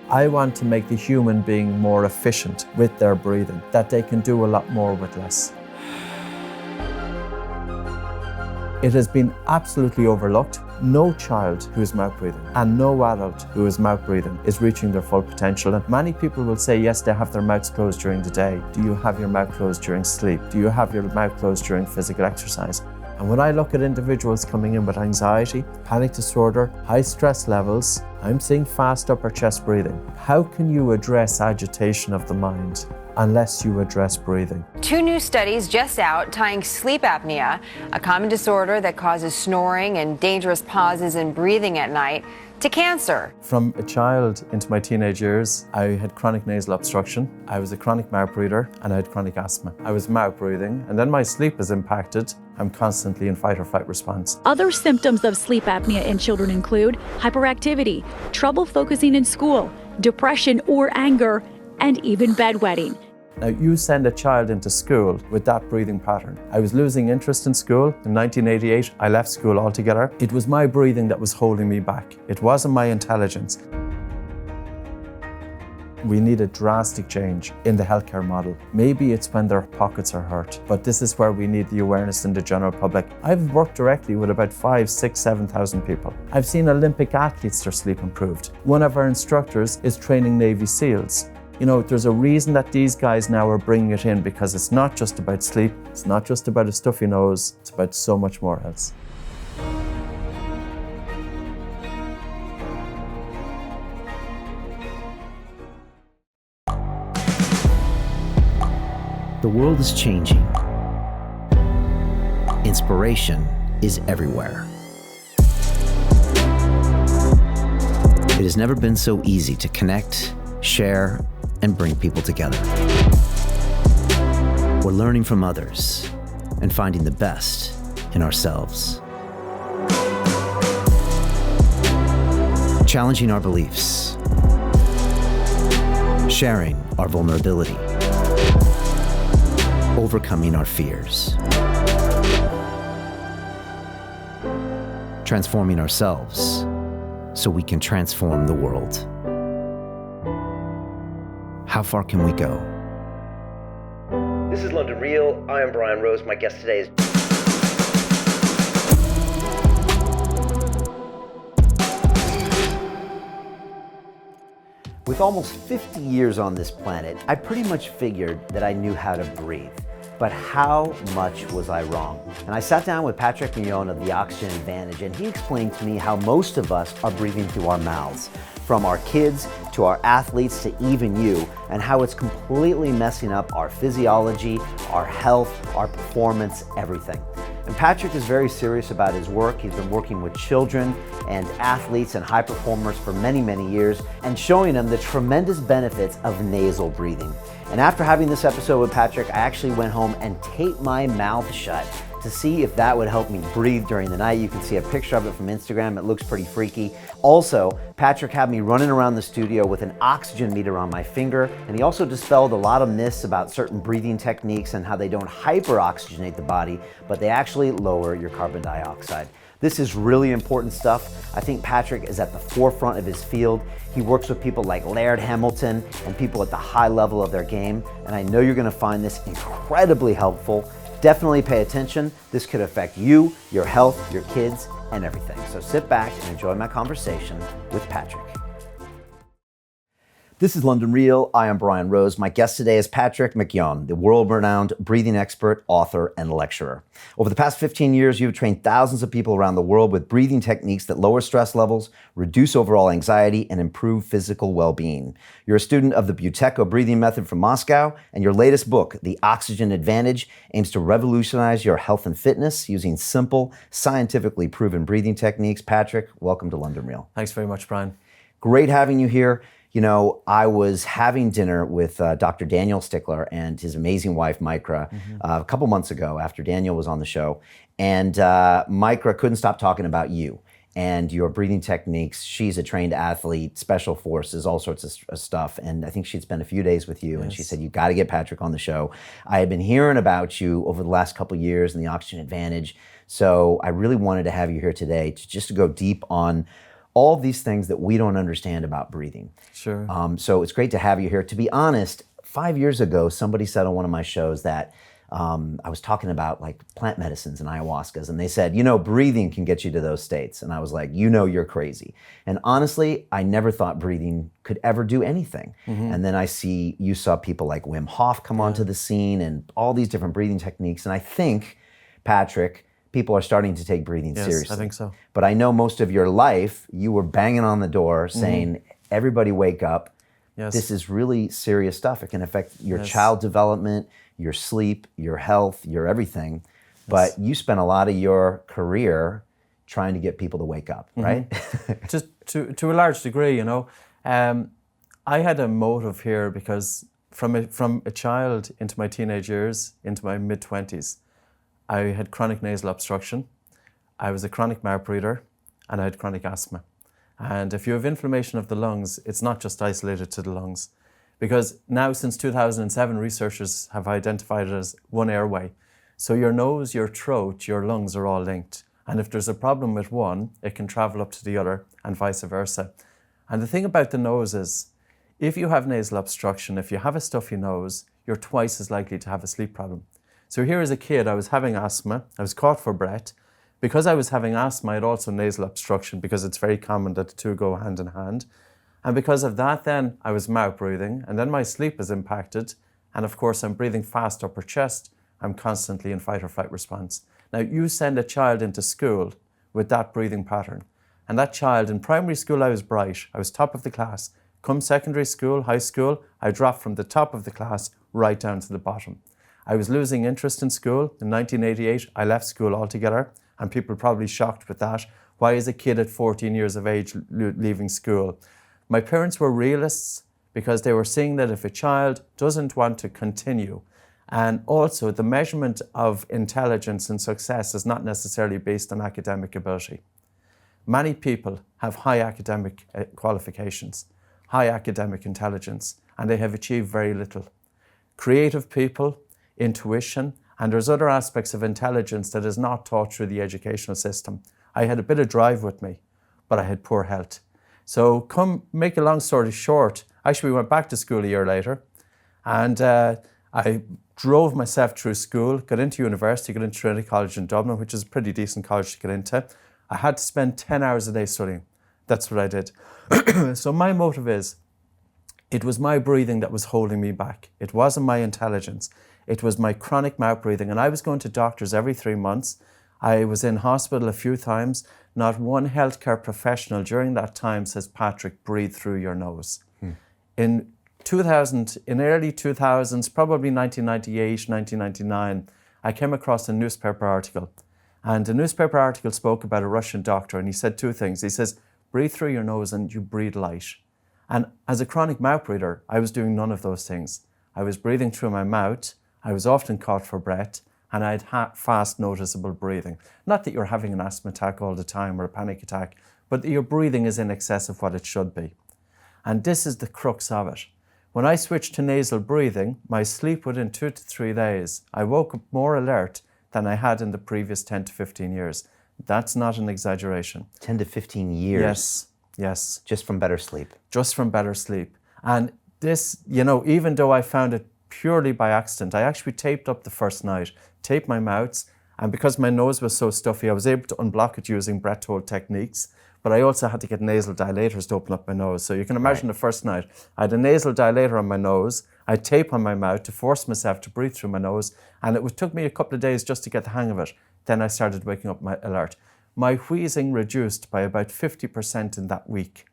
I want to make the human being more efficient with their breathing, that they can do a lot more with less. It has been absolutely overlooked. No child who is mouth breathing and no adult who is mouth breathing is reaching their full potential. And many people will say, yes, they have their mouths closed during the day. Do you have your mouth closed during sleep? Do you have your mouth closed during physical exercise? And when I look at individuals coming in with anxiety, panic disorder, high stress levels, I'm seeing fast upper chest breathing. How can you address agitation of the mind unless you address breathing? 2 new studies just out tying sleep apnea, a common disorder that causes snoring and dangerous pauses in breathing at night, to cancer. From a child into my teenage years, I had chronic nasal obstruction, I was a chronic mouth breather, and I had chronic asthma. I was mouth breathing, and then my sleep is impacted. I'm constantly in fight or flight response. Other symptoms of sleep apnea in children include hyperactivity, trouble focusing in school, depression or anger, and even bedwetting. Now, you send a child into school with that breathing pattern. I was losing interest in school. In 1988, I left school altogether. It was my breathing that was holding me back. It wasn't my intelligence. We need a drastic change in the healthcare model. Maybe it's when their pockets are hurt, but this is where we need the awareness in the general public. I've worked directly with about 5, 6, 7,000 people. I've seen Olympic athletes, their sleep improved. One of our instructors is training Navy SEALs. You know, there's a reason that these guys now are bringing it in, because it's not just about sleep, it's not just about a stuffy nose, it's about so much more else. The world is changing. Inspiration is everywhere. It has never been so easy to connect, share, and bring people together. We're learning from others and finding the best in ourselves. Challenging our beliefs, sharing our vulnerability, overcoming our fears, transforming ourselves so we can transform the world. How far can we go? This is London Real. I am Brian Rose. My guest today is... With almost 50 years on this planet, I pretty much figured that I knew how to breathe. But how much was I wrong? And I sat down with Patrick McKeown of the Oxygen Advantage, and he explained to me how most of us are breathing through our mouths, from our kids to our athletes to even you, and how it's completely messing up our physiology, our health, our performance, everything. And Patrick is very serious about his work. He's been working with children and athletes and high performers for many, many years, and showing them the tremendous benefits of nasal breathing. And after having this episode with Patrick, I actually went home and taped my mouth shut to see if that would help me breathe during the night. You can see a picture of it from Instagram. It looks pretty freaky. Also, Patrick had me running around the studio with an oxygen meter on my finger, and he also dispelled a lot of myths about certain breathing techniques and how they don't hyper-oxygenate the body, but they actually lower your carbon dioxide. This is really important stuff. I think Patrick is at the forefront of his field. He works with people like Laird Hamilton and people at the high level of their game, and I know you're gonna find this incredibly helpful. Definitely pay attention. This could affect you, your health, your kids, and everything. So sit back and enjoy my conversation with Patrick. This is London Real. I am Brian Rose. My guest today is Patrick McKeown, the world-renowned breathing expert, author, and lecturer. Over the past 15 years, you've trained thousands of people around the world with breathing techniques that lower stress levels, reduce overall anxiety, and improve physical well-being. You're a student of the Bew-tech-oh breathing method from Moscow, and your latest book, The Oxygen Advantage, aims to revolutionize your health and fitness using simple, scientifically proven breathing techniques. Patrick, welcome to London Real. Thanks very much, Brian. Great having you here. You know, I was having dinner with Dr. Daniel Stickler and his amazing wife, Micra, a couple months ago after Daniel was on the show. And Micra couldn't stop talking about you and your breathing techniques. She's a trained athlete, special forces, all sorts of stuff. And I think she'd spent a few days with you. Yes. And she said, you got to get Patrick on the show. I had been hearing about you over the last couple of years and the Oxygen Advantage. So I really wanted to have you here today to just to go deep on all these things that we don't understand about breathing. Sure. So it's great to have you here. To be honest, 5 years ago, somebody said on one of my shows that I was talking about like plant medicines and ayahuascas, and they said, you know, breathing can get you to those states. And I was like, you know, you're crazy. And honestly, I never thought breathing could ever do anything. And then you saw people like Wim Hof come onto the scene and all these different breathing techniques. And I think, Patrick, people are starting to take breathing seriously. I think so. But I know most of your life, you were banging on the door saying, everybody wake up. Yes. This is really serious stuff. It can affect your child development, your sleep, your health, your everything. But you spent a lot of your career trying to get people to wake up, right? Just to a large degree, you know. I had a motive here because from a child into my teenage years, into my mid-20s, I had chronic nasal obstruction. I was a chronic mouth breather, and I had chronic asthma. And if you have inflammation of the lungs, it's not just isolated to the lungs. Because now, since 2007, researchers have identified it as one airway. So your nose, your throat, your lungs are all linked. And if there's a problem with one, it can travel up to the other and vice versa. And the thing about the nose is, if you have nasal obstruction, if you have a stuffy nose, you're twice as likely to have a sleep problem. So here as a kid, I was having asthma, I was caught for breath. Because I was having asthma, I had also nasal obstruction because it's very common that the two go hand in hand. And because of that then, I was mouth breathing, and then my sleep is impacted. And of course, I'm breathing fast upper chest. I'm constantly in fight or flight response. Now, you send a child into school with that breathing pattern. And that child, in primary school, I was bright. I was top of the class. Come secondary school, high school, I dropped from the top of the class right down to the bottom. I was losing interest in school. In 1988, I left school altogether, and people are probably shocked with that. Why is a kid at 14 years of age leaving school? My parents were realists because they were seeing that if a child doesn't want to continue, and also the measurement of intelligence and success is not necessarily based on academic ability. Many people have high academic qualifications, high academic intelligence, and they have achieved very little. Creative people, intuition, and there's other aspects of intelligence that is not taught through the educational system. I had a bit of drive with me, but I had poor health. So make a long story short, actually we went back to school a year later, and I drove myself through school, got into university, got into Trinity College in Dublin, which is a pretty decent college to get into. I had to spend 10 hours a day studying. That's what I did. So my motive is, it was my breathing that was holding me back. It wasn't my intelligence. It was my chronic mouth breathing. And I was going to doctors every 3 months. I was in hospital a few times. Not one healthcare professional during that time says, Patrick, breathe through your nose. In early 2000s, probably 1998, 1999, I came across a newspaper article. And the newspaper article spoke about a Russian doctor, and he said two things. He says, breathe through your nose and you breathe light. And as a chronic mouth breather, I was doing none of those things. I was breathing through my mouth. I was often caught for breath, and I had fast, noticeable breathing. Not that you're having an asthma attack all the time or a panic attack, but that your breathing is in excess of what it should be. And this is the crux of it. When I switched to nasal breathing, my sleep within 2 to 3 days, I woke up more alert than I had in the previous 10 to 15 years. That's not an exaggeration. 10 to 15 years? Yes. Just from better sleep? Just from better sleep. And this, even though I found it purely by accident, I actually taped up the first night, taped my mouths, and because my nose was so stuffy, I was able to unblock it using breath hold techniques, but I also had to get nasal dilators to open up my nose. So you can imagine the first night, I had a nasal dilator on my nose, I had tape on my mouth to force myself to breathe through my nose, and it took me a couple of days just to get the hang of it. Then I started waking up my alert. My wheezing reduced by about 50% in that week.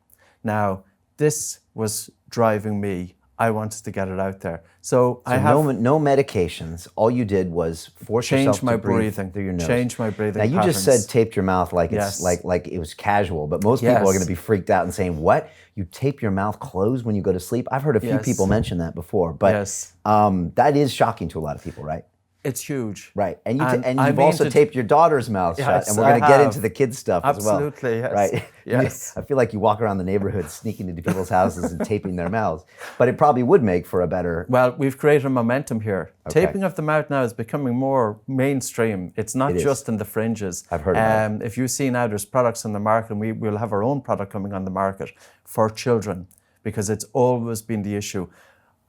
Now, this was driving me. I wanted to get it out there. So I have no medications. All you did was force yourself to breathe through your nose. Change my breathing Now you patterns. just said taped your mouth like it's like it was casual, but most people are going to be freaked out and saying, "What? You tape your mouth closed when you go to sleep?" I've heard a few people mention that before, but that is shocking to a lot of people, right? It's huge. Right. And, And you've also taped your daughter's mouth shut. Yes, And we're going to get have. into the kids' stuff as well. Absolutely, yes. Right. Yes. I feel like you walk around the neighborhood sneaking into people's houses and taping their mouths. But it probably would make for a better... Well, we've created a momentum here. Okay. Taping of the mouth now is becoming more mainstream. It's not just in the fringes. I've heard about it. If you see now there's products on the market, and we'll have our own product coming on the market for children, because it's always been the issue.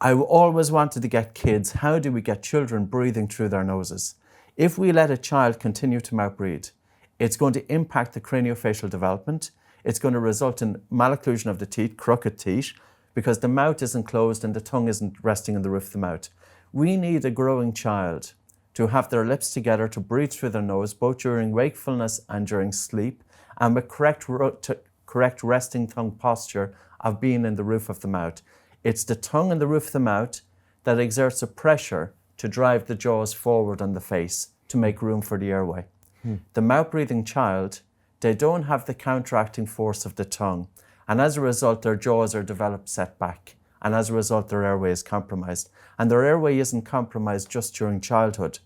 I always wanted to get kids, how do we get children breathing through their noses? If we let a child continue to mouth breathe, it's going to impact the craniofacial development. It's going to result in malocclusion of the teeth, crooked teeth, because the mouth isn't closed and the tongue isn't resting in the roof of the mouth. We need a growing child to have their lips together, to breathe through their nose, both during wakefulness and during sleep, and with correct resting tongue posture of being in the roof of the mouth. It's the tongue in the roof of the mouth that exerts a pressure to drive the jaws forward on the face to make room for the airway. The mouth-breathing child, they don't have the counteracting force of the tongue, and as a result, their jaws are developed set back, and as a result, their airway is compromised. And their airway isn't compromised just during childhood.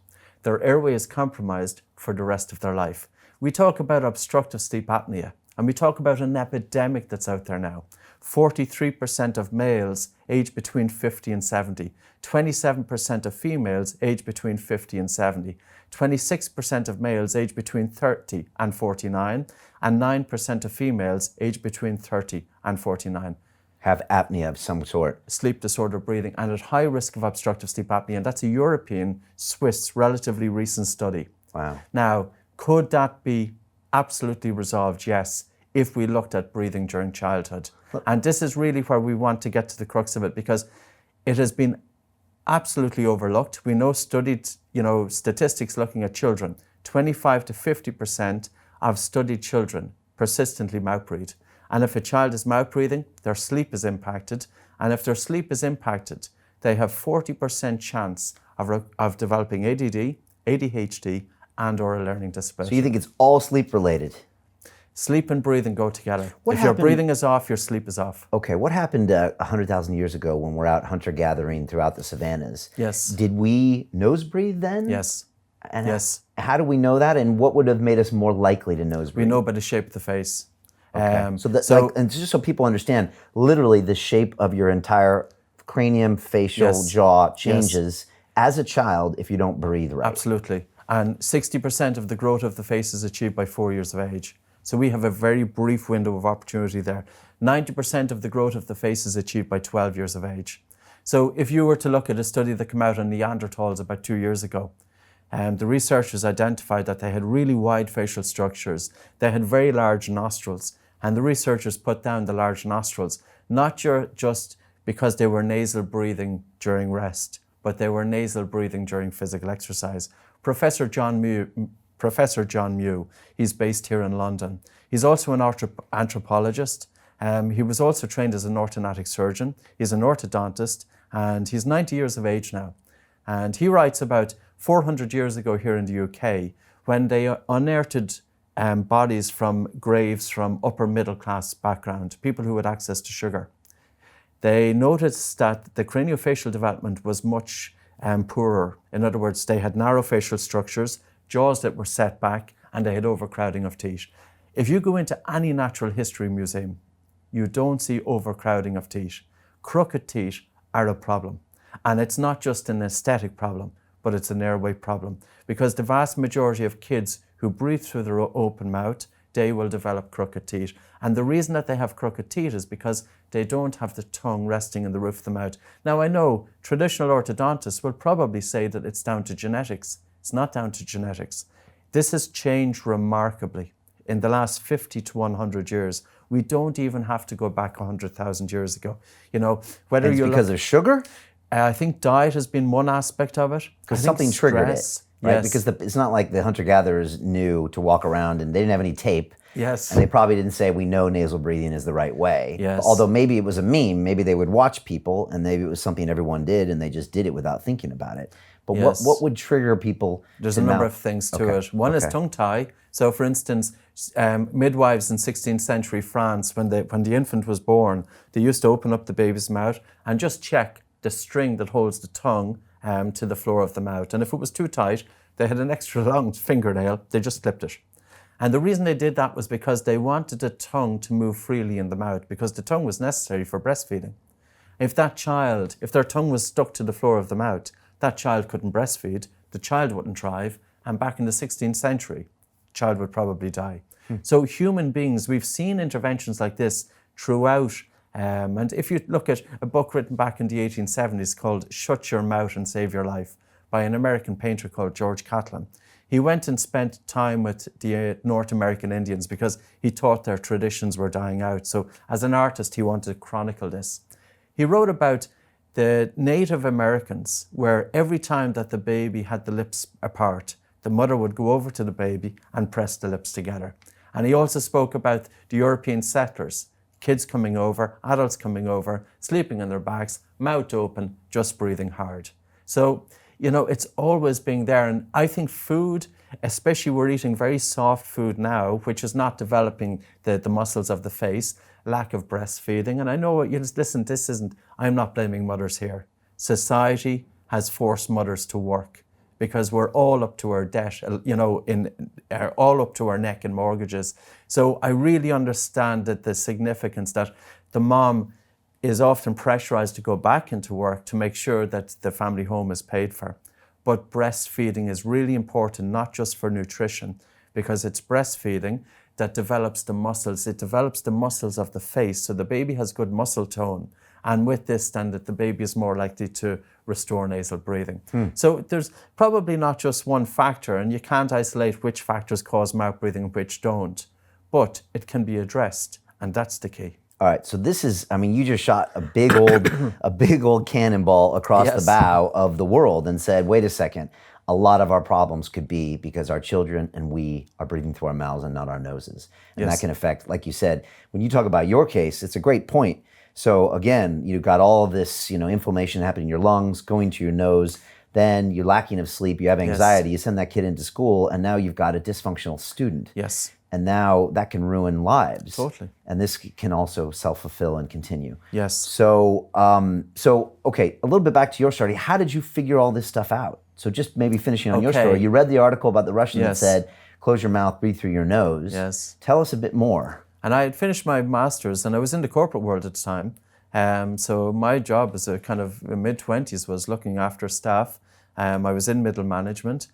Their airway is compromised for the rest of their life. We talk about obstructive sleep apnea, and we talk about an epidemic that's out there now. 43% of males aged between 50 and 70, 27% of females aged between 50 and 70, 26% of males aged between 30 and 49, and 9% of females aged between 30 and 49. Have apnea of some sort. Sleep disorder breathing, and at high risk of obstructive sleep apnea. And that's a European, Swiss, relatively recent study. Wow. Now, could that be absolutely resolved? Yes, if we looked at breathing during childhood. And this is really where we want to get to the crux of it, because it has been absolutely overlooked. We know studied, statistics looking at children, 25 to 50% of studied children persistently mouth breathe. And if a child is mouth breathing, their sleep is impacted. And if their sleep is impacted, they have 40% chance of developing ADD, ADHD, and or a learning disability. So you think it's all sleep related? Sleep and breathing go together. What if your happened- breathing is off, your sleep is off. Okay, what happened 100,000 years ago when we're out hunter-gathering throughout the savannas? Yes. Did we nose breathe then? Yes. And Yes. How do we know that, and what would have made us more likely to nose breathe? We know by the shape of the face. Okay. And just so people understand, literally the shape of your entire cranium, facial, Yes. jaw changes as a child if you don't breathe right. Absolutely. And 60% of the growth of the face is achieved by 4 years of age. So we have a very brief window of opportunity there. 90% of the growth of the face is achieved by 12 years of age. So if you were to look at a study that came out on Neanderthals about 2 years ago, the researchers identified that they had really wide facial structures. They had very large nostrils, and the researchers put down the large nostrils, not just because they were nasal breathing during rest, but they were nasal breathing during physical exercise. Professor John Mew, he's based here in London. He's also an anthropologist. He was also trained as an orthodontic surgeon. He's an orthodontist, and he's 90 years of age now. And he writes about 400 years ago here in the UK, when they unearthed bodies from graves from upper middle class background, people who had access to sugar. They noticed that the craniofacial development was much poorer. In other words, they had narrow facial structures, jaws that were set back, and they had overcrowding of teeth. If you go into any natural history museum, you don't see overcrowding of teeth. Crooked teeth are a problem. And it's not just an aesthetic problem, but it's an airway problem. Because the vast majority of kids who breathe through their open mouth, they will develop crooked teeth. And the reason that they have crooked teeth is because they don't have the tongue resting in the roof of the mouth. Now, I know traditional orthodontists will probably say that it's down to genetics. It's not down to genetics. This has changed remarkably in the last 50 to 100 years. We don't even have to go back 100,000 years ago. Whether It's you because of sugar? I think diet has been one aspect of it. Because I think something triggered it, stress, right? Yes. Because it's not like the hunter-gatherers knew to walk around and they didn't have any tape. Yes. And they probably didn't say, we know nasal breathing is the right way. Yes. Although maybe it was a meme, maybe they would watch people and maybe it was something everyone did and they just did it without thinking about it. But Yes. what would trigger people? There's a number of things to it. One is tongue tie. So, for instance, midwives in 16th century France, when the infant was born, they used to open up the baby's mouth and just check the string that holds the tongue to the floor of the mouth. And if it was too tight, they had an extra long fingernail, they just clipped it. And the reason they did that was because they wanted the tongue to move freely in the mouth, because the tongue was necessary for breastfeeding. If their tongue was stuck to the floor of the mouth, that child couldn't breastfeed, the child wouldn't thrive, and back in the 16th century, the child would probably die. So human beings, we've seen interventions like this throughout. And if you look at a book written back in the 1870s called Shut Your Mouth and Save Your Life by an American painter called George Catlin, he went and spent time with the North American Indians because he thought their traditions were dying out. So as an artist, he wanted to chronicle this. He wrote about the Native Americans, where every time that the baby had the lips apart, the mother would go over to the baby and press the lips together. And he also spoke about the European settlers, kids coming over, adults coming over, sleeping on their backs, mouth open, just breathing hard. So, it's always being there. And I think food, especially we're eating very soft food now, which is not developing the muscles of the face, lack of breastfeeding. And I know, listen, I'm not blaming mothers here. Society has forced mothers to work because we're all up to our debt, all up to our neck in mortgages. So I really understand that the significance that the mom is often pressurized to go back into work to make sure that the family home is paid for. But breastfeeding is really important, not just for nutrition, because it's breastfeeding that develops the muscles. It develops the muscles of the face, so the baby has good muscle tone. And with this, then that the baby is more likely to restore nasal breathing. So there's probably not just one factor, and you can't isolate which factors cause mouth breathing and which don't, but it can be addressed, and that's the key. All right, so this is, you just shot a big old cannonball across the bow of the world and said, wait a second, a lot of our problems could be because our children and we are breathing through our mouths and not our noses. And that can affect, like you said, when you talk about your case, it's a great point. So again, you've got all this, inflammation happening in your lungs, going to your nose, then you're lacking of sleep, you have anxiety, you send that kid into school, and now you've got a dysfunctional student. Yes. And now that can ruin lives. Totally. And this can also self-fulfill and continue. Yes. So, okay, a little bit back to your story. How did you figure all this stuff out? So just maybe finishing on your story. You read the article about the Russian that said, close your mouth, breathe through your nose. Yes. Tell us a bit more. And I had finished my master's and I was in the corporate world at the time. So my job as a kind of mid-20s was looking after staff. I was in middle management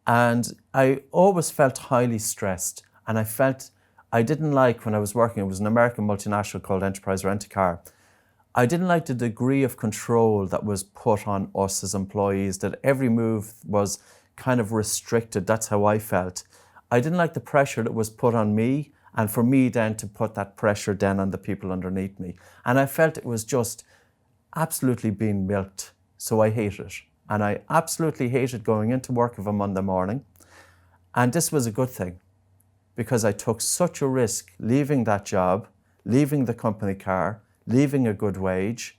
and I always felt highly stressed. And I felt I didn't like when I was working, it was an American multinational called Enterprise Rent-A-Car. I didn't like the degree of control that was put on us as employees, that every move was kind of restricted. That's how I felt. I didn't like the pressure that was put on me, and for me then to put that pressure then on the people underneath me. And I felt it was just absolutely being milked. So I hated it. And I absolutely hated going into work of a Monday morning. And this was a good thing, because I took such a risk leaving that job, leaving the company car, leaving a good wage,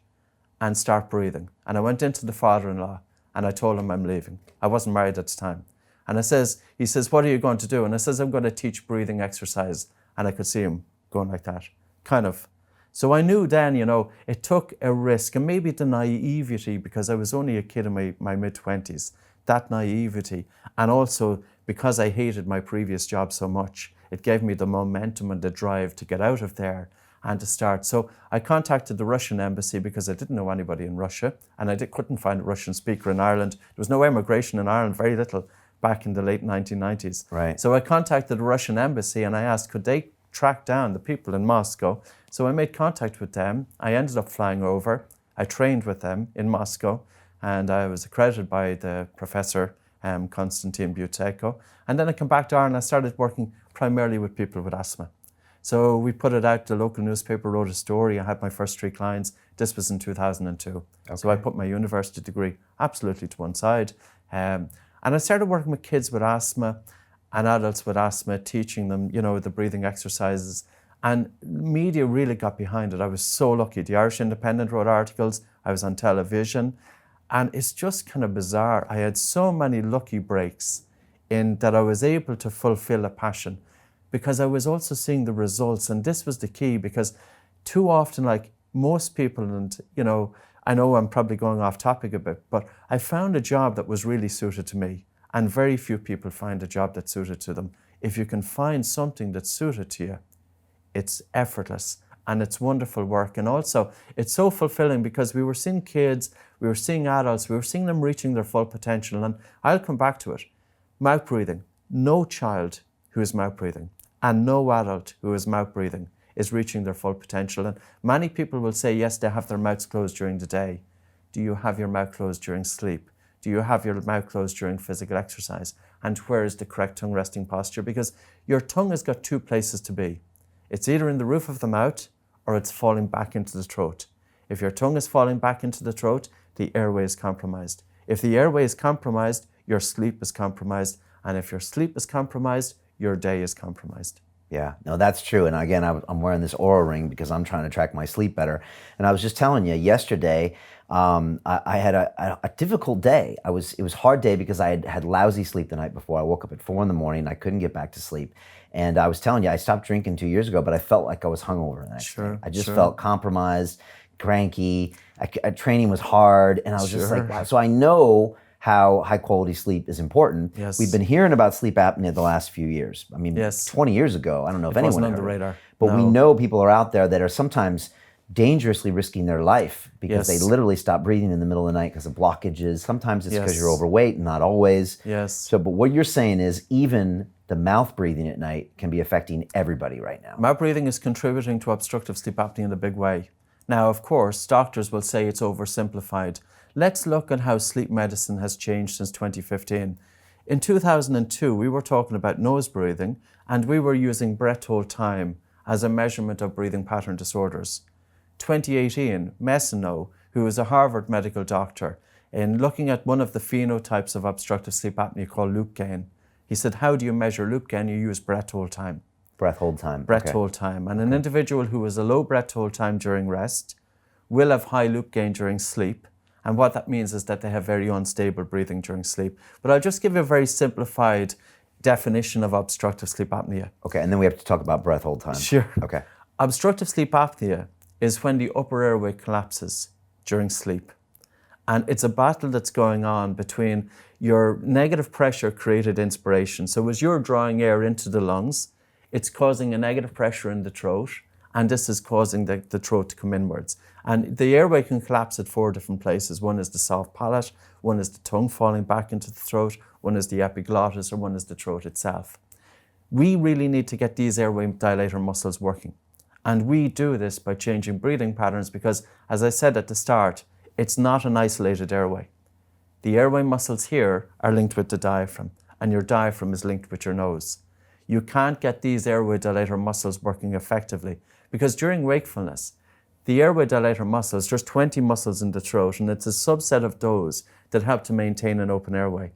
and start breathing. And I went into the father-in-law and I told him I'm leaving. I wasn't married at the time. And he says, what are you going to do? And I says, I'm going to teach breathing exercise. And I could see him going like that, kind of. So I knew then, it took a risk, and maybe the naivety, because I was only a kid in my mid-20s, that naivety, and also because I hated my previous job so much, it gave me the momentum and the drive to get out of there and to start. So I contacted the Russian embassy because I didn't know anybody in Russia, and I couldn't find a Russian speaker in Ireland. There was no immigration in Ireland, very little, back in the late 1990s. Right. So I contacted the Russian embassy and I asked, could they track down the people in Moscow? So I made contact with them. I ended up flying over. I trained with them in Moscow, and I was accredited by the professor, Konstantin Bew-tech-oh. And then I came back to Ireland and I started working primarily with people with asthma. So we put it out, the local newspaper wrote a story. I had my first 3 clients. This was in 2002. Okay. So I put my university degree absolutely to one side. And I started working with kids with asthma and adults with asthma, teaching them, the breathing exercises. And media really got behind it. I was so lucky. The Irish Independent wrote articles. I was on television. And it's just kind of bizarre. I had so many lucky breaks in that I was able to fulfill a passion, because I was also seeing the results. And this was the key, because too often, like most people, and I know I'm probably going off topic a bit, but I found a job that was really suited to me. And very few people find a job that's suited to them. If you can find something that's suited to you, it's effortless and it's wonderful work. And also, it's so fulfilling because we were seeing kids, we were seeing adults, we were seeing them reaching their full potential. And I'll come back to it. Mouth breathing. No child who is mouth breathing and no adult who is mouth breathing is reaching their full potential. And many people will say, yes, they have their mouths closed during the day. Do you have your mouth closed during sleep? Do you have your mouth closed during physical exercise? And where is the correct tongue resting posture? Because your tongue has got two places to be. It's either in the roof of the mouth or it's falling back into the throat. If your tongue is falling back into the throat, the airway is compromised. If the airway is compromised, your sleep is compromised. And if your sleep is compromised, your day is compromised. Yeah, no, that's true. And again, I'm wearing this Oura ring because I'm trying to track my sleep better. And I was just telling you, yesterday, I had a difficult day. It was a hard day because I had lousy sleep the night before. I woke up at 4 a.m. I couldn't get back to sleep. And I was telling you, I stopped drinking 2 years ago, but I felt like I was hungover the next day. I just felt compromised, cranky. Training was hard. And I was just like, wow. So I know how high quality sleep is important. Yes. We've been hearing about sleep apnea the last few years. I mean, 20 years ago, I don't know if anyone wasn't on ever the radar. But we know people are out there that are sometimes dangerously risking their life because they literally stop breathing in the middle of the night because of blockages. Sometimes it's because you're overweight, not always. Yes. So, but what you're saying is even the mouth breathing at night can be affecting everybody right now. Mouth breathing is contributing to obstructive sleep apnea in a big way. Now, of course, doctors will say it's oversimplified. Let's look at how sleep medicine has changed since 2015. In 2002, we were talking about nose breathing and we were using breath hold time as a measurement of breathing pattern disorders. 2018, Messino, who is a Harvard medical doctor, in looking at one of the phenotypes of obstructive sleep apnea called loop gain, he said, how do you measure loop gain? You use breath hold time. Breath hold time. Breath hold time. And an individual who has a low breath hold time during rest will have high loop gain during sleep. And what that means is that they have very unstable breathing during sleep. But I'll just give you a very simplified definition of obstructive sleep apnea. Okay, and then we have to talk about breath hold time. Sure. Okay. Obstructive sleep apnea is when the upper airway collapses during sleep. And it's a battle that's going on between your negative pressure created inspiration. So as you're drawing air into the lungs, it's causing a negative pressure in the throat, and this is causing the throat to come inwards. And the airway can collapse at 4 different places. One is the soft palate, one is the tongue falling back into the throat, one is the epiglottis, or one is the throat itself. We really need to get these airway dilator muscles working. And we do this by changing breathing patterns because, as I said at the start, it's not an isolated airway. The airway muscles here are linked with the diaphragm, and your diaphragm is linked with your nose. You can't get these airway dilator muscles working effectively because during wakefulness, the airway dilator muscles, there's 20 muscles in the throat, and it's a subset of those that help to maintain an open airway.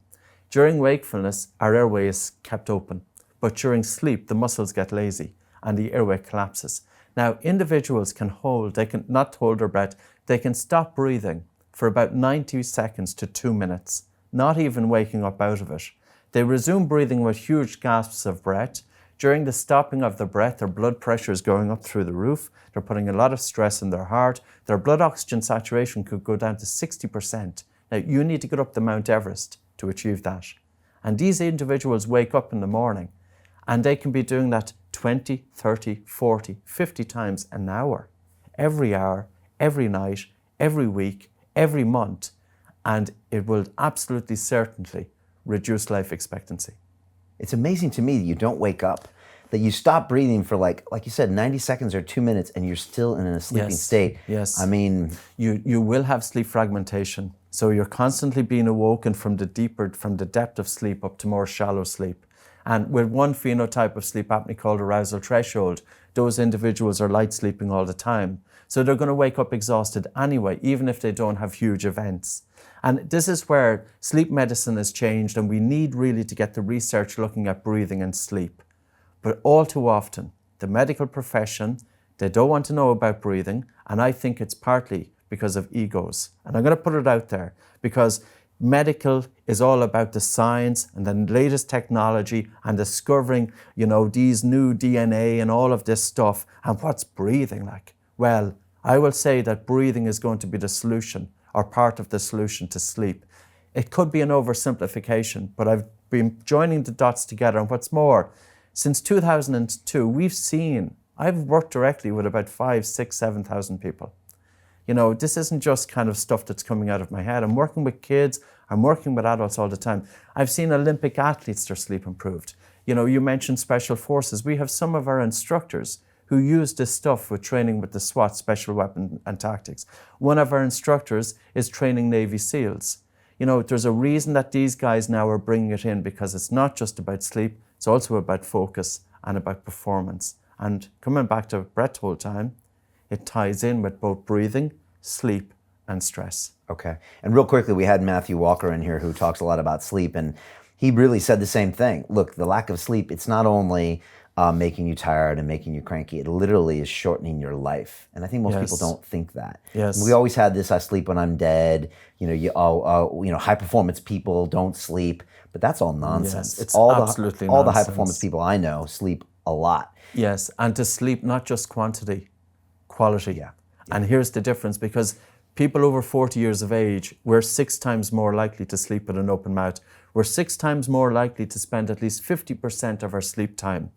During wakefulness, our airway is kept open, but during sleep, the muscles get lazy and the airway collapses. Now, individuals they can not hold their breath, they can stop breathing for about 90 seconds to 2 minutes, not even waking up out of it. They resume breathing with huge gasps of breath. During the stopping of the breath, their blood pressure is going up through the roof. They're putting a lot of stress in their heart. Their blood oxygen saturation could go down to 60%. Now, you need to get up the Mount Everest to achieve that. And these individuals wake up in the morning and they can be doing that 20, 30, 40, 50 times an hour, every night, every week, every month, and it will absolutely certainly reduce life expectancy. It's amazing to me that you don't wake up, that you stop breathing for like you said, 90 seconds or 2 minutes and you're still in a sleeping state. Yes. I mean, you will have sleep fragmentation. So you're constantly being awoken from the depth of sleep up to more shallow sleep. And with one phenotype of sleep apnea called arousal threshold, those individuals are light sleeping all the time. So they're going to wake up exhausted anyway, even if they don't have huge events. And this is where sleep medicine has changed, and we need really to get the research looking at breathing and sleep. But all too often, the medical profession, they don't want to know about breathing, and I think it's partly because of egos. And I'm going to put it out there, because medical is all about the science and the latest technology and discovering, these new DNA and all of this stuff. And what's breathing like? Well, I will say that breathing is going to be the solution, or part of the solution to sleep. It could be an oversimplification, but I've been joining the dots together. And what's more, since 2002, I've worked directly with about 5,000, 6,000, 7,000 people. You know, this isn't just kind of stuff that's coming out of my head. I'm working with kids, I'm working with adults all the time. I've seen Olympic athletes, their sleep improved. You know, you mentioned special forces. We have some of our instructors who use this stuff with training with the SWAT, Special Weapon and Tactics. One of our instructors is training Navy SEALs. You know, there's a reason that these guys now are bringing it in, because it's not just about sleep, it's also about focus and about performance. And coming back to breath whole time, it ties in with both breathing, sleep, and stress. Okay. And real quickly, we had Matthew Walker in here who talks a lot about sleep, and he really said the same thing. Look, the lack of sleep, it's not only making you tired and making you cranky, it literally is shortening your life. And I think most people don't think that. Yes. We always had this, I sleep when I'm dead, high performance people don't sleep, but that's all nonsense. Yes, it's all absolutely all the nonsense. high performance people I know sleep a lot. Yes, and to sleep, not just quantity, quality. Yeah. And here's the difference, because people over 40 years of age, we're 6 times more likely to sleep with an open mouth. We're 6 times more likely to spend at least 50% of our sleep time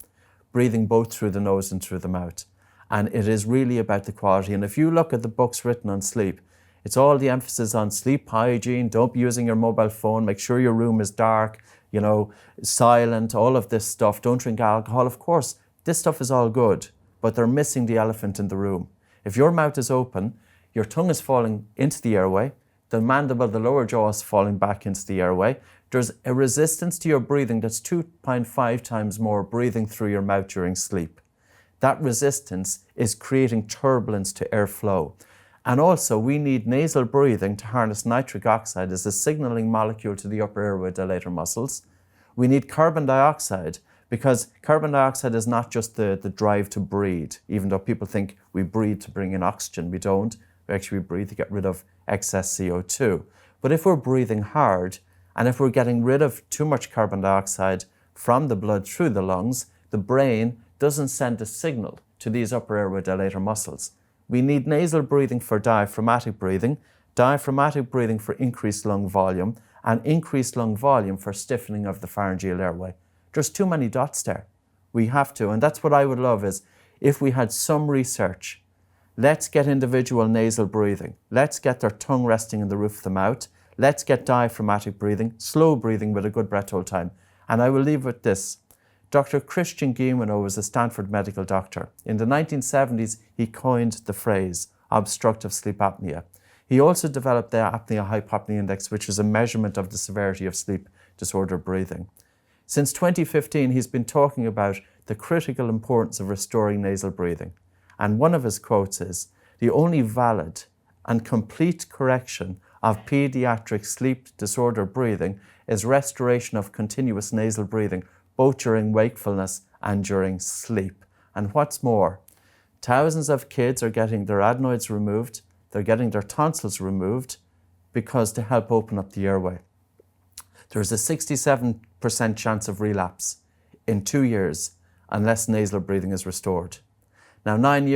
breathing both through the nose and through the mouth. And it is really about the quality. And if you look at the books written on sleep, it's all the emphasis on sleep hygiene, don't be using your mobile phone, make sure your room is dark, silent, all of this stuff, don't drink alcohol. Of course, this stuff is all good, but they're missing the elephant in the room. If your mouth is open, your tongue is falling into the airway, the mandible, the lower jaw is falling back into the airway. There's a resistance to your breathing that's 2.5 times more breathing through your mouth during sleep. That resistance is creating turbulence to airflow. And also, we need nasal breathing to harness nitric oxide as a signaling molecule to the upper airway dilator muscles. We need carbon dioxide, because carbon dioxide is not just the drive to breathe, even though people think we breathe to bring in oxygen. We don't. We actually breathe to get rid of excess CO2. But if we're breathing hard, and if we're getting rid of too much carbon dioxide from the blood through the lungs, the brain doesn't send a signal to these upper airway dilator muscles. We need nasal breathing for diaphragmatic breathing for increased lung volume, and increased lung volume for stiffening of the pharyngeal airway. There's too many dots there. We have to, and that's what I would love is if we had some research. Let's get individual nasal breathing. Let's get their tongue resting in the roof of the mouth. Let's get diaphragmatic breathing, slow breathing with a good breath hold time. And I will leave with this. Dr. Christian Guilleminault was a Stanford medical doctor. In the 1970s, he coined the phrase obstructive sleep apnea. He also developed the apnea-hypopnea index, which is a measurement of the severity of sleep disorder breathing. Since 2015, he's been talking about the critical importance of restoring nasal breathing. And one of his quotes is, "The only valid and complete correction of pediatric sleep disorder breathing is restoration of continuous nasal breathing, both during wakefulness and during sleep." And what's more, thousands of kids are getting their adenoids removed, they're getting their tonsils removed because to help open up the airway. There's a 67% chance of relapse in 2 years unless nasal breathing is restored. Now, 6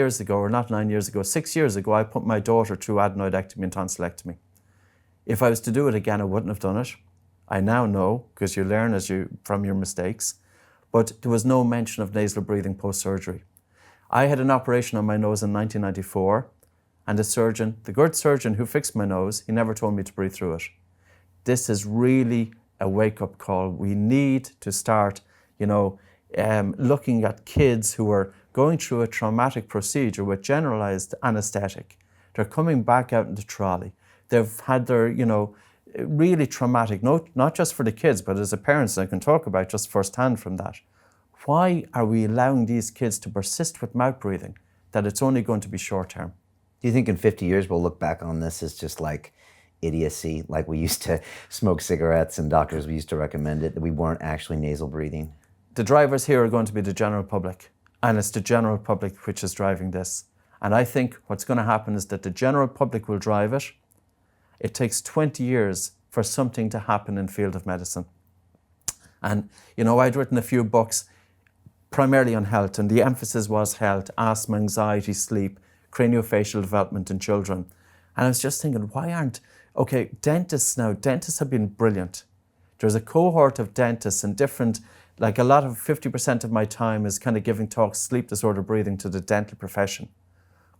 years ago, I put my daughter through adenoidectomy and tonsillectomy. If I was to do it again, I wouldn't have done it. I now know, because you learn from your mistakes, but there was no mention of nasal breathing post-surgery. I had an operation on my nose in 1994, and the good surgeon who fixed my nose, he never told me to breathe through it. This is really a wake-up call. We need to start, looking at kids who are going through a traumatic procedure with generalized anesthetic. They're coming back out in the trolley. They've had their, really traumatic, not just for the kids, but as a parent, I can talk about just firsthand from that. Why are we allowing these kids to persist with mouth breathing that it's only going to be short term? Do you think in 50 years we'll look back on this as just like idiocy, like we used to smoke cigarettes and doctors we used to recommend it, that we weren't actually nasal breathing? The drivers here are going to be the general public, and it's the general public which is driving this. And I think what's going to happen is that the general public will drive it. It takes 20 years for something to happen in the field of medicine. And, I'd written a few books primarily on health, and the emphasis was health, asthma, anxiety, sleep, craniofacial development in children. And I was just thinking, why aren't, okay, dentists have been brilliant. There's a cohort of dentists and different, like a lot of 50% of my time is kind of giving talks, sleep disorder breathing to the dental profession.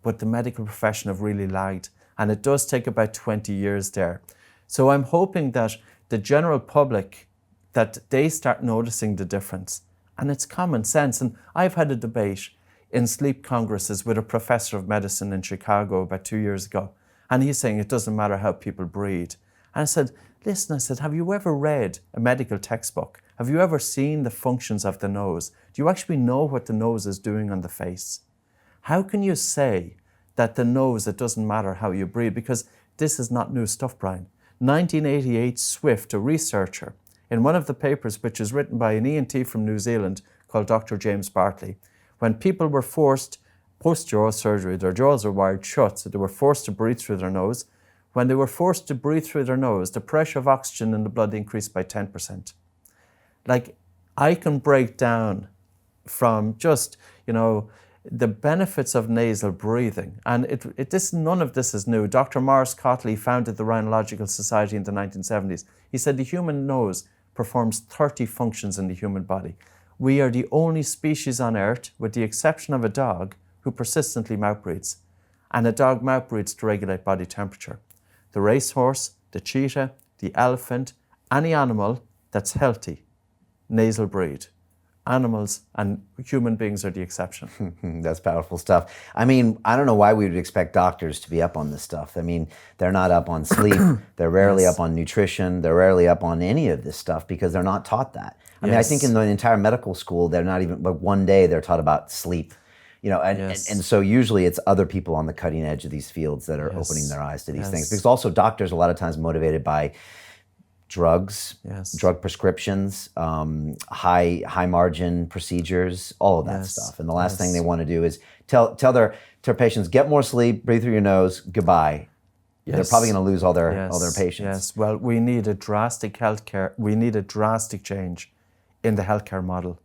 But the medical profession have really lagged. And it does take about 20 years there. So I'm hoping that the general public, that they start noticing the difference. And it's common sense. And I've had a debate in sleep congresses with a professor of medicine in Chicago about 2 years ago. And he's saying it doesn't matter how people breathe. And I said, listen, I said, have you ever read a medical textbook? Have you ever seen the functions of the nose? Do you actually know what the nose is doing on the face? How can you say that the nose, it doesn't matter how you breathe? Because this is not new stuff, Brian. 1988, Swift, a researcher, in one of the papers, which is written by an ENT from New Zealand called Dr. James Bartley, when people were forced, post-jaw surgery, their jaws are wired shut, so they were forced to breathe through their nose. When they were forced to breathe through their nose, the pressure of oxygen in the blood increased by 10%. Like, I can break down from just, the benefits of nasal breathing. And none of this is new. Dr. Morris Cotley founded the Rhinological Society in the 1970s. He said the human nose performs 30 functions in the human body. We are the only species on Earth, with the exception of a dog, who persistently mouth breathes. And a dog mouth breathes to regulate body temperature. The racehorse, the cheetah, the elephant, any animal that's healthy, nasal breathe. Animals and human beings are the exception. That's powerful stuff. I mean, I don't know why we would expect doctors to be up on this stuff. I mean, they're not up on sleep. They're rarely up on nutrition. They're rarely up on any of this stuff because they're not taught that. I mean, I think in the entire medical school, they're not even, but one day they're taught about sleep. And so usually it's other people on the cutting edge of these fields that are opening their eyes to these things. Because also doctors a lot of times motivated by drugs, drug prescriptions, high margin procedures, all of that stuff. And the last thing they want to do is tell their patients, get more sleep, breathe through your nose, goodbye. They're probably going to lose all their patients. Yes, well, we need a drastic change in the healthcare model.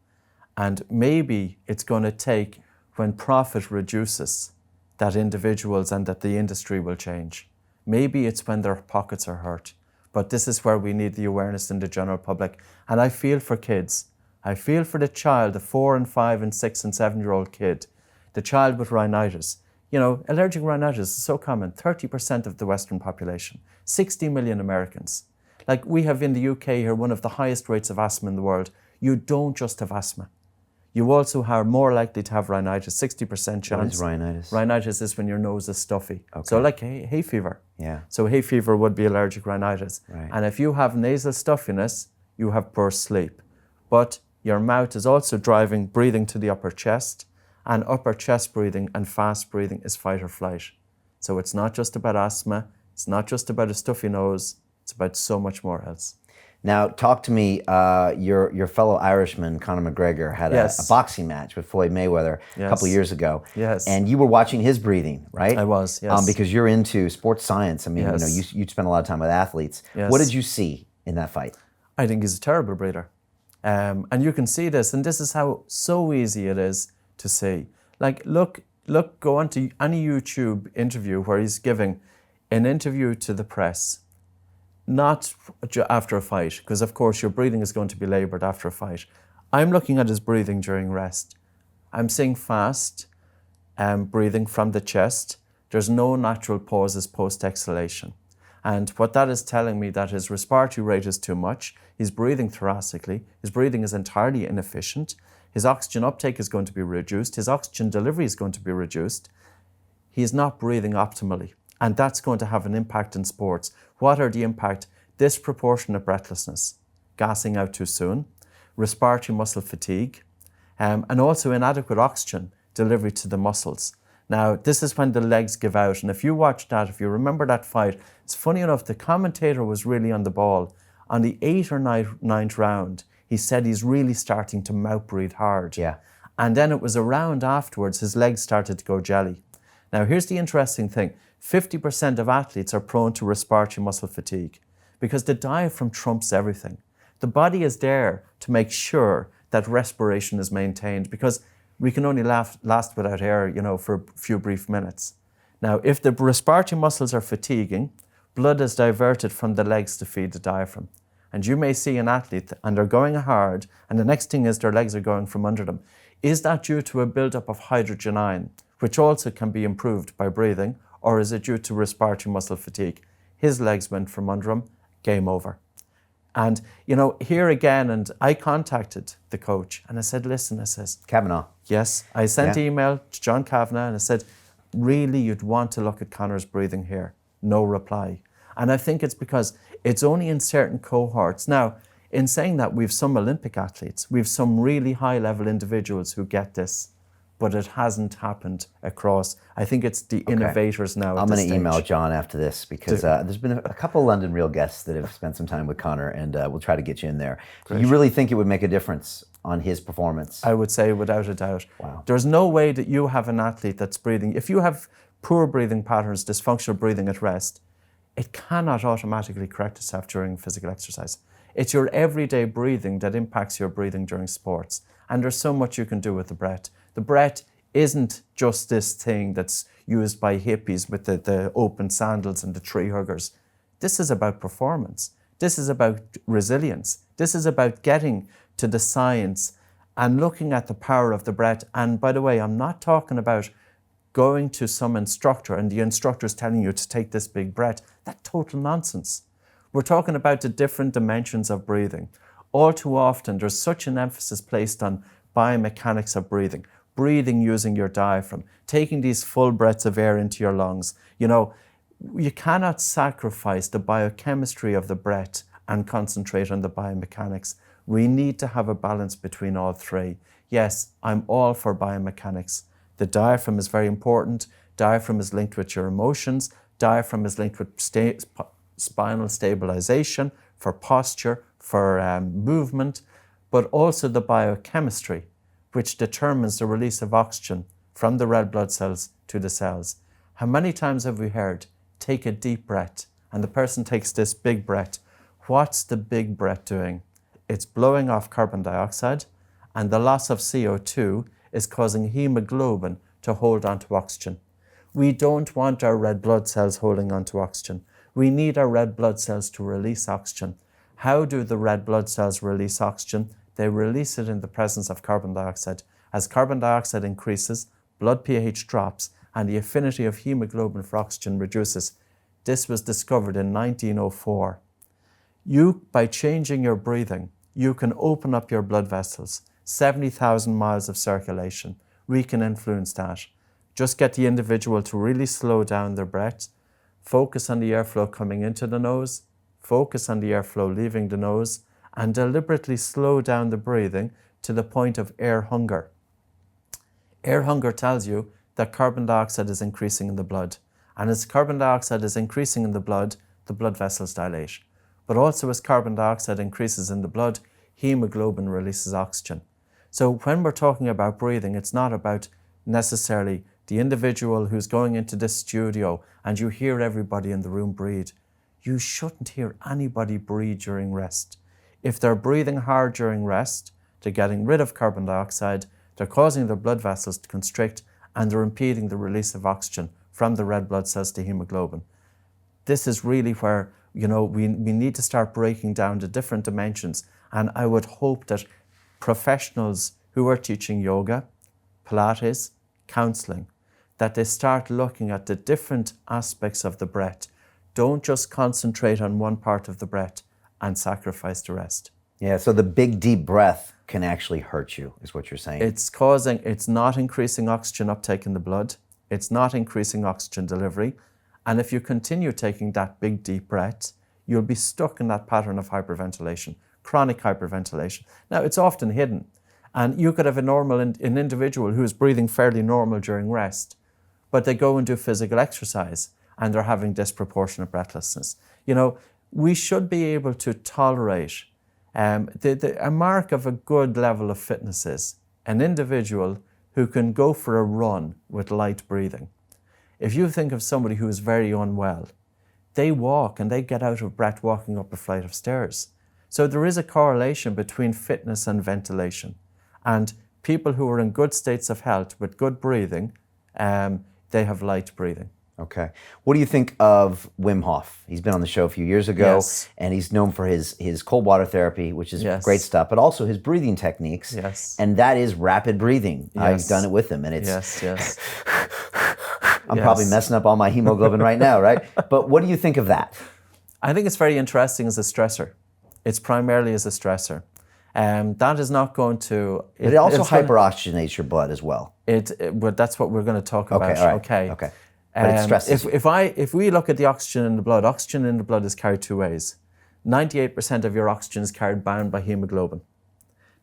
And maybe it's going to take, when profit reduces, that individuals and that the industry will change. Maybe it's when their pockets are hurt. But this is where we need the awareness in the general public. And I feel for kids. I feel for the child, the 4 and 5 and 6 and 7-year-old kid, the child with rhinitis. Allergic rhinitis is so common, 30% of the Western population, 60 million Americans. Like, we have in the UK here one of the highest rates of asthma in the world. You don't just have asthma. You also are more likely to have rhinitis, 60% chance. What is rhinitis? Rhinitis is when your nose is stuffy. Okay. So like hay fever. Yeah. So hay fever would be allergic rhinitis. Right. And if you have nasal stuffiness, you have poor sleep. But your mouth is also driving breathing to the upper chest, and upper chest breathing and fast breathing is fight or flight. So it's not just about asthma. It's not just about a stuffy nose. It's about so much more else. Now, talk to me, your fellow Irishman, Conor McGregor, had a boxing match with Floyd Mayweather a couple of years ago. Yes. And you were watching his breathing, right? I was, yes. Because you're into sports science. I mean, you spend a lot of time with athletes. Yes. What did you see in that fight? I think he's a terrible breather. And you can see this, and this is how so easy it is to see. Like, go on to any YouTube interview where he's giving an interview to the press. Not after a fight, because of course your breathing is going to be laboured after a fight. I'm looking at his breathing during rest. I'm seeing fast breathing from the chest. There's no natural pauses post-exhalation. And what that is telling me, that his respiratory rate is too much. He's breathing thoracically. His breathing is entirely inefficient. His oxygen uptake is going to be reduced. His oxygen delivery is going to be reduced. He is not breathing optimally. And that's going to have an impact in sports. What are the impact? Disproportionate breathlessness, gassing out too soon, respiratory muscle fatigue, and also inadequate oxygen delivery to the muscles. Now, this is when the legs give out. And if you watch that, if you remember that fight, it's funny enough, the commentator was really on the ball. On the 8th or 9th round, he said he's really starting to mouth breathe hard. Yeah. And then it was a round afterwards, his legs started to go jelly. Now, here's the interesting thing. 50% of athletes are prone to respiratory muscle fatigue because the diaphragm trumps everything. The body is there to make sure that respiration is maintained, because we can only last without air, for a few brief minutes. Now, if the respiratory muscles are fatiguing, blood is diverted from the legs to feed the diaphragm. And you may see an athlete and they're going hard, and the next thing is their legs are going from under them. Is that due to a buildup of hydrogen ion, which also can be improved by breathing, or is it due to respiratory muscle fatigue? His legs went from under him, game over. And, here again, and I contacted the coach and I said, listen, I says, Kavanaugh. yes, I sent email to John Kavanagh and I said, really, you'd want to look at Conor's breathing here. No reply. And I think it's because it's only in certain cohorts. Now, in saying that, we've some Olympic athletes, we've some really high-level individuals who get this, but it hasn't happened across. I think it's the innovators now. I'm going to email John after this because there's been a couple of London Real guests that have spent some time with Conor, and we'll try to get you in there. Great. You really think it would make a difference on his performance? I would say without a doubt. Wow. There's no way that you have an athlete that's breathing. If you have poor breathing patterns, dysfunctional breathing at rest, it cannot automatically correct itself during physical exercise. It's your everyday breathing that impacts your breathing during sports. And there's so much you can do with the breath. The breath isn't just this thing that's used by hippies with the open sandals and the tree huggers. This is about performance. This is about resilience. This is about getting to the science and looking at the power of the breath. And by the way, I'm not talking about going to some instructor and the instructor is telling you to take this big breath. That's total nonsense. We're talking about the different dimensions of breathing. All too often, there's such an emphasis placed on biomechanics of breathing, breathing using your diaphragm, taking these full breaths of air into your lungs. You cannot sacrifice the biochemistry of the breath and concentrate on the biomechanics. We need to have a balance between all three. Yes, I'm all for biomechanics. The diaphragm is very important. Diaphragm is linked with your emotions. Diaphragm is linked with spinal stabilization, for posture, for movement, but also the biochemistry, which determines the release of oxygen from the red blood cells to the cells. How many times have we heard, take a deep breath, and the person takes this big breath. What's the big breath doing? It's blowing off carbon dioxide, and the loss of CO2 is causing hemoglobin to hold on to oxygen. We don't want our red blood cells holding on to oxygen. We need our red blood cells to release oxygen. How do the red blood cells release oxygen? They release it in the presence of carbon dioxide. As carbon dioxide increases, blood pH drops, and the affinity of hemoglobin for oxygen reduces. This was discovered in 1904. By changing your breathing, you can open up your blood vessels, 70,000 miles of circulation. We can influence that. Just get the individual to really slow down their breath, focus on the airflow coming into the nose, focus on the airflow leaving the nose, and deliberately slow down the breathing to the point of air hunger. Air hunger tells you that carbon dioxide is increasing in the blood. And as carbon dioxide is increasing in the blood vessels dilate. But also as carbon dioxide increases in the blood, hemoglobin releases oxygen. So when we're talking about breathing, it's not about necessarily the individual who's going into this studio and you hear everybody in the room breathe. You shouldn't hear anybody breathe during rest. If they're breathing hard during rest, they're getting rid of carbon dioxide, they're causing their blood vessels to constrict, and they're impeding the release of oxygen from the red blood cells to hemoglobin. This is really where, we need to start breaking down the different dimensions. And I would hope that professionals who are teaching yoga, Pilates, counseling, that they start looking at the different aspects of the breath. Don't just concentrate on one part of the breath and sacrifice the rest. Yeah, so the big deep breath can actually hurt you, is what you're saying. It's not increasing oxygen uptake in the blood. It's not increasing oxygen delivery. And if you continue taking that big deep breath, you'll be stuck in that pattern of hyperventilation, chronic hyperventilation. Now, it's often hidden. And you could have an individual who is breathing fairly normal during rest, but they go and do physical exercise and they're having disproportionate breathlessness. We should be able to tolerate, a mark of a good level of fitness is an individual who can go for a run with light breathing. If you think of somebody who is very unwell, they walk and they get out of breath walking up a flight of stairs. So there is a correlation between fitness and ventilation. And people who are in good states of health with good breathing, they have light breathing. Okay. What do you think of Wim Hof? He's been on the show a few years ago, Yes. and he's known for his cold water therapy, which is Yes. great stuff, but also his breathing techniques. Yes. And that is rapid breathing. Yes. I've done it with him, and it's... Yes. I'm Yes. probably messing up all my hemoglobin right now, right? But what do you think of that? I think it's very interesting as a stressor. It's primarily as a stressor. That is not going to... But it also it's gonna- hyperoxygenates your blood as well. But that's what we're going to talk about. all right. Okay. But it stresses you. If we look at the oxygen in the blood is carried two ways. 98% of your oxygen is carried bound by hemoglobin.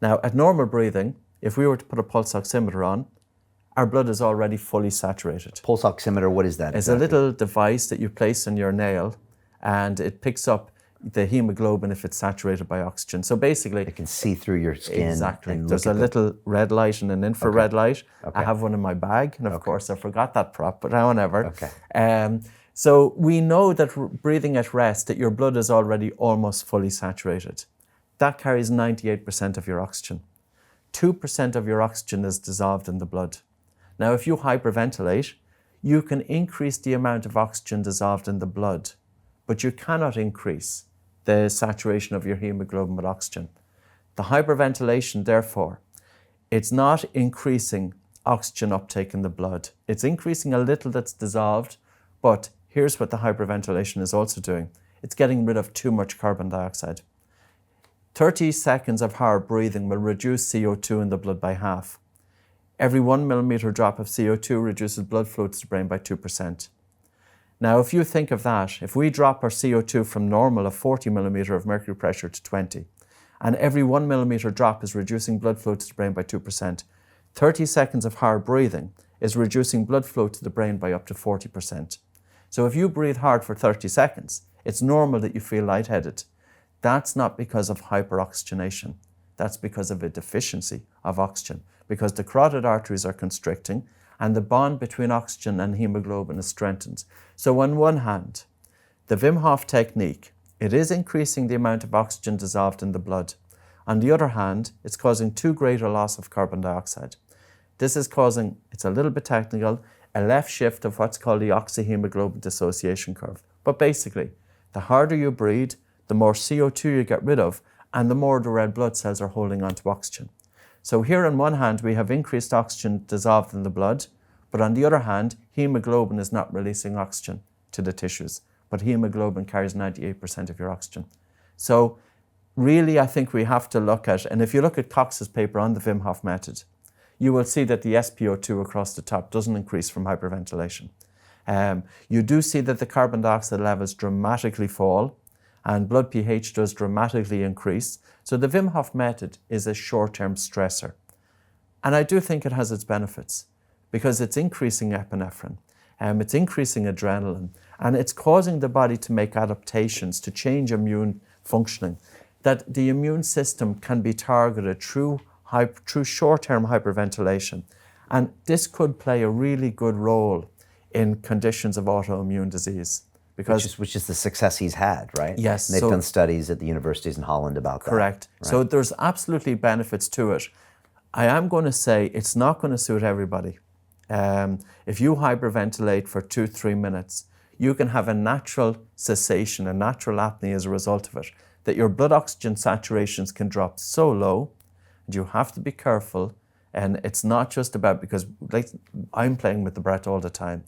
Now, at normal breathing, if we were to put a pulse oximeter on, our blood is already fully saturated. Pulse oximeter, what is that? It's a little device that you place on your nail, and it picks up the hemoglobin if it's saturated by oxygen. So basically, It can see through your skin. exactly. And There's look a at the- little red light and an infrared light. Okay. I have one in my bag, and of course I forgot that prop, but however. Okay. So we know that breathing at rest, that your blood is already almost fully saturated. That carries 98% of your oxygen. 2% of your oxygen is dissolved in the blood. Now, if you hyperventilate, you can increase the amount of oxygen dissolved in the blood, but you cannot increase the saturation of your hemoglobin with oxygen. The hyperventilation, therefore, it's not increasing oxygen uptake in the blood. It's increasing a little that's dissolved, but here's what the hyperventilation is also doing. It's getting rid of too much carbon dioxide. 30 seconds of hard breathing will reduce CO2 in the blood by half. Every 1 millimeter drop of CO2 reduces blood flow to the brain by 2%. Now, if you think of that, if we drop our CO2 from normal of 40 millimeter of mercury pressure to 20, and every 1 millimeter drop is reducing blood flow to the brain by 2%, 30 seconds of hard breathing is reducing blood flow to the brain by up to 40%. So if you breathe hard for 30 seconds, it's normal that you feel lightheaded. That's not because of hyperoxygenation. That's because of a deficiency of oxygen, because the carotid arteries are constricting and the bond between oxygen and hemoglobin is strengthened. So on one hand, the Wim Hof technique, it is increasing the amount of oxygen dissolved in the blood. On the other hand, it's causing too great a loss of carbon dioxide. This is causing, it's a little bit technical, a left shift of what's called the oxyhemoglobin dissociation curve. But basically, the harder you breathe, the more CO2 you get rid of, and the more the red blood cells are holding onto oxygen. So here on one hand, we have increased oxygen dissolved in the blood, but on the other hand, hemoglobin is not releasing oxygen to the tissues, but hemoglobin carries 98% of your oxygen. So really, I think we have to look at, and if you look at Cox's paper on the Wim Hof method, you will see that the SpO2 across the top doesn't increase from hyperventilation. You do see that the carbon dioxide levels dramatically fall, and blood pH does dramatically increase. So the Wim Hof method is a short-term stressor. And I do think it has its benefits because it's increasing epinephrine, it's increasing adrenaline, and it's causing the body to make adaptations to change immune functioning, that the immune system can be targeted through short-term hyperventilation. And this could play a really good role in conditions of autoimmune disease. Which is the success he's had, right? Yes. And they've done studies at the universities in Holland about that. Correct. Right? So there's absolutely benefits to it. I am going to say it's not going to suit everybody. If you hyperventilate for 2-3 minutes, you can have a natural cessation, a natural apnea as a result of it, that your blood oxygen saturations can drop so low, and you have to be careful. And it's not just about, because like, I'm playing with the breath all the time.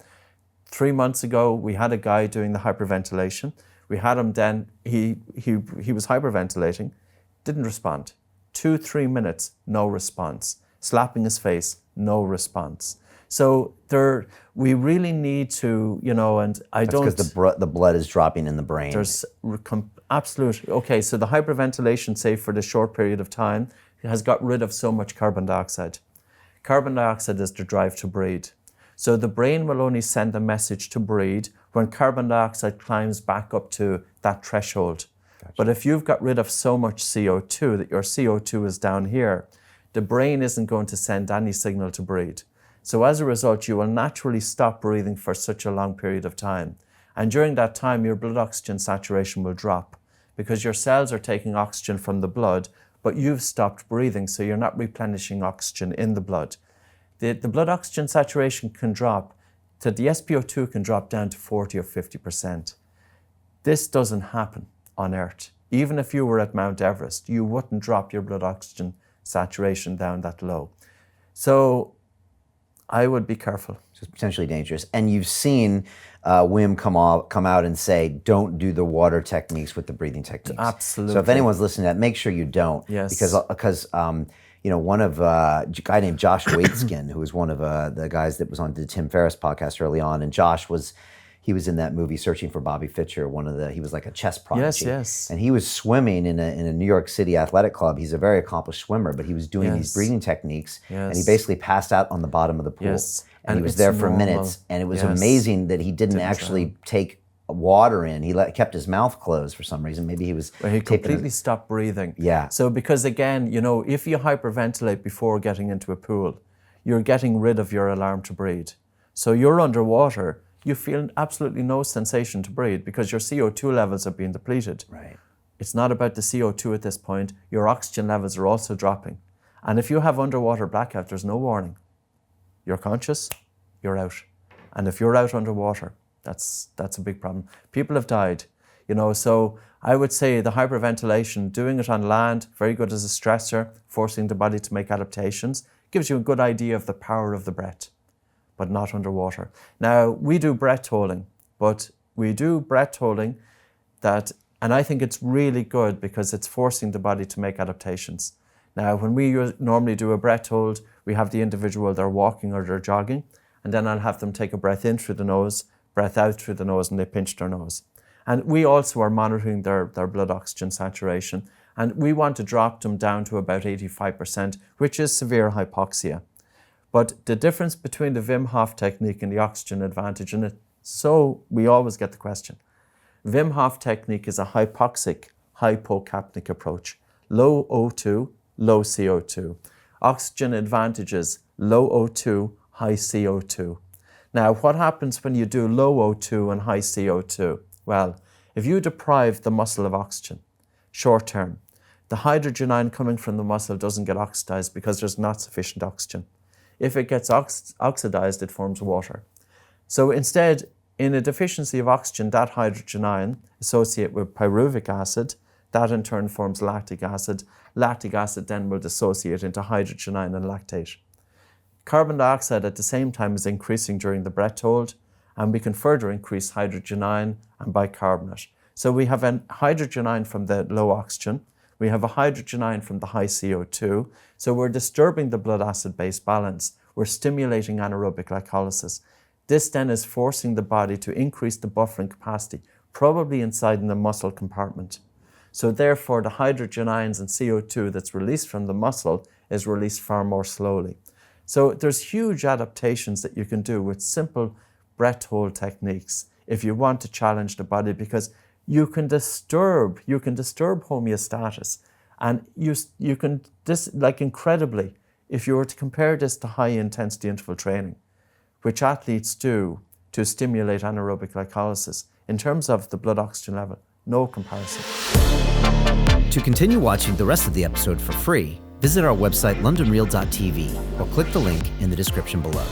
3 months ago, we had a guy doing the hyperventilation. We had him then, he was hyperventilating, didn't respond. 2-3 minutes, no response. Slapping his face, no response. So we really need to, and I don't... That's because the blood is dropping in the brain. There's absolutely... Okay, so the hyperventilation, say for the short period of time, has got rid of so much carbon dioxide. Carbon dioxide is the drive to breathe. So the brain will only send a message to breathe when carbon dioxide climbs back up to that threshold. Gotcha. But if you've got rid of so much CO2 that your CO2 is down here, the brain isn't going to send any signal to breathe. So as a result, you will naturally stop breathing for such a long period of time. And during that time, your blood oxygen saturation will drop because your cells are taking oxygen from the blood, but you've stopped breathing, so you're not replenishing oxygen in the blood. The blood oxygen saturation can drop, the SpO2 can drop down to 40 or 50%. This doesn't happen on Earth. Even if you were at Mount Everest, you wouldn't drop your blood oxygen saturation down that low. So I would be careful. So it's potentially dangerous. And you've seen Wim come out and say, don't do the water techniques with the breathing techniques. Absolutely. So if anyone's listening to that, make sure you don't. Yes. Because one of a guy named Josh Waitzkin, who was one of the guys that was on the Tim Ferriss podcast early on, and Josh was in that movie Searching for Bobby Fischer. He was like a chess prodigy. Yes. And he was swimming in a New York City athletic club. He's a very accomplished swimmer, but he was doing these breathing techniques, and he basically passed out on the bottom of the pool. Yes. And he was there for minutes, and it was amazing that he didn't actually take water in. He kept his mouth closed for some reason. Maybe he was he completely stopped breathing. Yeah. So because again, if you hyperventilate before getting into a pool, you're getting rid of your alarm to breathe. So you're underwater, you feel absolutely no sensation to breathe because your CO2 levels are being depleted. Right. It's not about the CO2 at this point. Your oxygen levels are also dropping. And if you have underwater blackout, there's no warning. You're conscious, you're out. And if you're out underwater, that's a big problem. People have died, so I would say the hyperventilation, doing it on land, very good as a stressor, forcing the body to make adaptations, gives you a good idea of the power of the breath, but not underwater. Now, we do breath holding, but we do breath holding and I think it's really good because it's forcing the body to make adaptations. Now, when we normally do a breath hold, we have the individual, they're walking or they're jogging, and then I'll have them take a breath in through the nose, breath out through the nose, and they pinch their nose. And we also are monitoring their blood oxygen saturation, and we want to drop them down to about 85%, which is severe hypoxia. But the difference between the Wim Hof technique and the oxygen advantage in it, so we always get the question. Wim Hof technique is a hypoxic, hypocapnic approach. Low O2, low CO2. Oxygen advantages, low O2, high CO2. Now, what happens when you do low O2 and high CO2? Well, if you deprive the muscle of oxygen, short term, the hydrogen ion coming from the muscle doesn't get oxidized because there's not sufficient oxygen. If it gets oxidized, it forms water. So instead, in a deficiency of oxygen, that hydrogen ion associate with pyruvic acid, that in turn forms lactic acid. Lactic acid then will dissociate into hydrogen ion and lactate. Carbon dioxide at the same time is increasing during the breath hold, and we can further increase hydrogen ion and bicarbonate. So we have a hydrogen ion from the low oxygen, we have a hydrogen ion from the high CO2, so we're disturbing the blood acid-base balance, we're stimulating anaerobic glycolysis. This then is forcing the body to increase the buffering capacity, probably inside in the muscle compartment. So therefore the hydrogen ions and CO2 that's released from the muscle is released far more slowly. So there's huge adaptations that you can do with simple breath hold techniques if you want to challenge the body, because you can disturb homeostasis, and you can incredibly, if you were to compare this to high intensity interval training, which athletes do to stimulate anaerobic glycolysis, in terms of the blood oxygen level, no comparison. To continue watching the rest of the episode for free, visit our website londonreal.tv or click the link in the description below.